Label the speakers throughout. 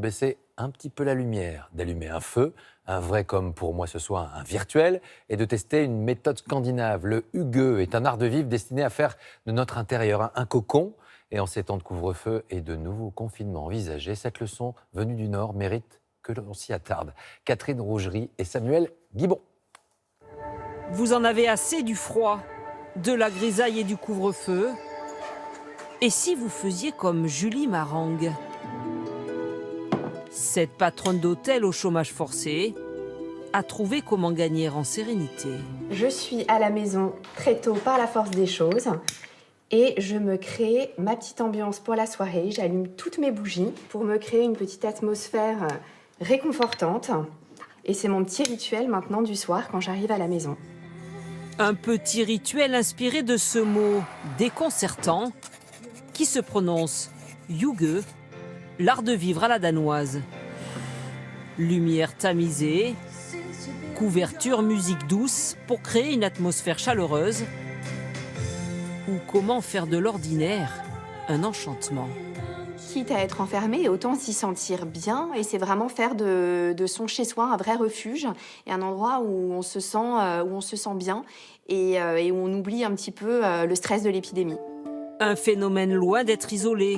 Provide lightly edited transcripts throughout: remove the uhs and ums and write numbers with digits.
Speaker 1: baisser un petit peu la lumière, d'allumer un feu, un vrai comme pour moi ce soit un virtuel, et de tester une méthode scandinave. Le hygge est un art de vivre destiné à faire de notre intérieur un cocon. Et en ces temps de couvre-feu et de nouveaux confinements envisagés, cette leçon venue du Nord mérite que l'on s'y attarde. Catherine Rougerie et Samuel Guibon.
Speaker 2: Vous en avez assez du froid, de la grisaille et du couvre-feu? Et si vous faisiez comme Julie Marangue? Cette patronne d'hôtel au chômage forcé a trouvé comment gagner en sérénité.
Speaker 3: Je suis à la maison très tôt par la force des choses et je me crée ma petite ambiance pour la soirée. J'allume toutes mes bougies pour me créer une petite atmosphère réconfortante. Et c'est mon petit rituel maintenant du soir quand j'arrive à la maison.
Speaker 2: Un petit rituel inspiré de ce mot déconcertant qui se prononce hygge, l'art de vivre à la danoise. Lumière tamisée, couverture, musique douce pour créer une atmosphère chaleureuse. Ou comment faire de l'ordinaire un enchantement.
Speaker 3: Quitte à être enfermé, autant s'y sentir bien. Et c'est vraiment faire de son chez-soi un vrai refuge et un endroit où on se sent bien et où on oublie un petit peu le stress de l'épidémie.
Speaker 2: Un phénomène loin d'être isolé.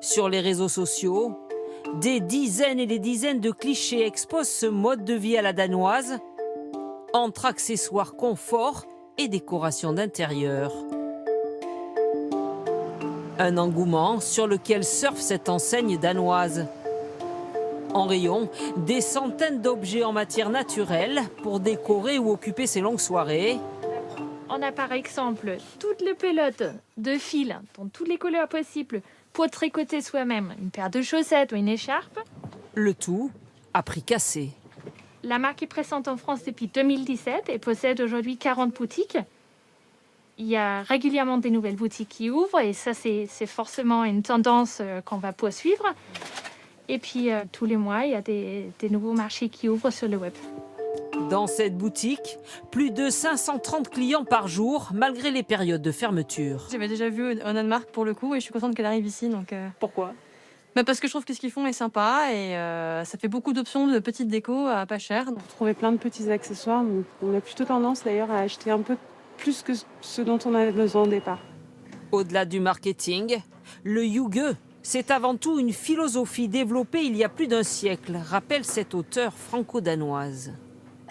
Speaker 2: Sur les réseaux sociaux, des dizaines et des dizaines de clichés exposent ce mode de vie à la danoise, entre accessoires confort et décoration d'intérieur. Un engouement sur lequel surfe cette enseigne danoise. En rayon, des centaines d'objets en matière naturelle pour décorer ou occuper ses longues soirées.
Speaker 4: On a par exemple toutes les pelotes de fil dans toutes les couleurs possibles pour tricoter soi-même une paire de chaussettes ou une écharpe.
Speaker 2: Le tout à prix cassé.
Speaker 4: La marque est présente en France depuis 2017 et possède aujourd'hui 40 boutiques. Il y a régulièrement des nouvelles boutiques qui ouvrent et ça, c'est forcément une tendance qu'on va poursuivre. Et puis, tous les mois, il y a des nouveaux marchés qui ouvrent sur le web.
Speaker 2: Dans cette boutique, plus de 530 clients par jour, malgré les périodes de fermeture.
Speaker 5: J'avais déjà vu en Danemark pour le coup et je suis contente qu'elle arrive ici.
Speaker 2: Pourquoi ?
Speaker 5: Parce que je trouve que ce qu'ils font est sympa et ça fait beaucoup d'options de petites décos à pas cher.
Speaker 6: On trouvait plein de petits accessoires, donc on a plutôt tendance d'ailleurs à acheter un peu plus que ce dont on avait besoin au départ.
Speaker 2: Au-delà du marketing, le hygge, c'est avant tout une philosophie développée il y a plus d'un siècle, rappelle cette auteure franco-danoise.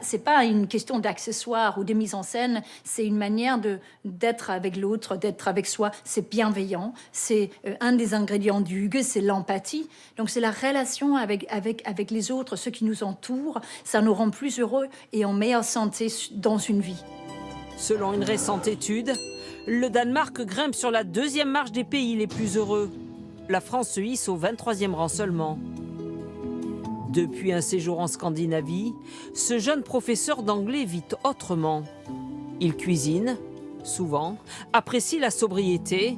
Speaker 7: C'est pas une question d'accessoires ou de mise en scène, c'est une manière d'être avec l'autre, d'être avec soi. C'est bienveillant. C'est un des ingrédients du hygge, c'est l'empathie. Donc c'est la relation avec les autres, ceux qui nous entourent. Ça nous rend plus heureux et en meilleure santé dans une vie.
Speaker 2: Selon une récente étude, le Danemark grimpe sur la deuxième marche des pays les plus heureux. La France se hisse au 23e rang seulement. Depuis un séjour en Scandinavie, ce jeune professeur d'anglais vit autrement. Il cuisine, souvent, apprécie la sobriété,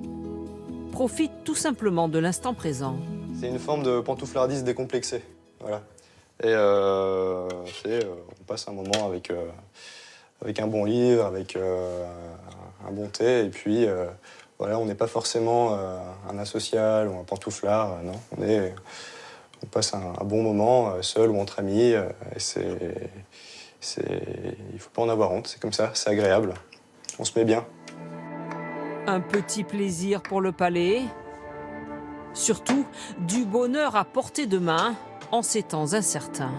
Speaker 2: profite tout simplement de l'instant présent.
Speaker 8: C'est une forme de pantouflardise décomplexée. Voilà. Et on passe un moment avec un bon livre, avec un bon thé, et puis voilà, on n'est pas forcément un asocial ou un pantouflard, non. On passe un bon moment, seul ou entre amis, et il ne faut pas en avoir honte, c'est comme ça, c'est agréable, on se met bien.
Speaker 2: Un petit plaisir pour le palais, surtout du bonheur à portée de main en ces temps incertains.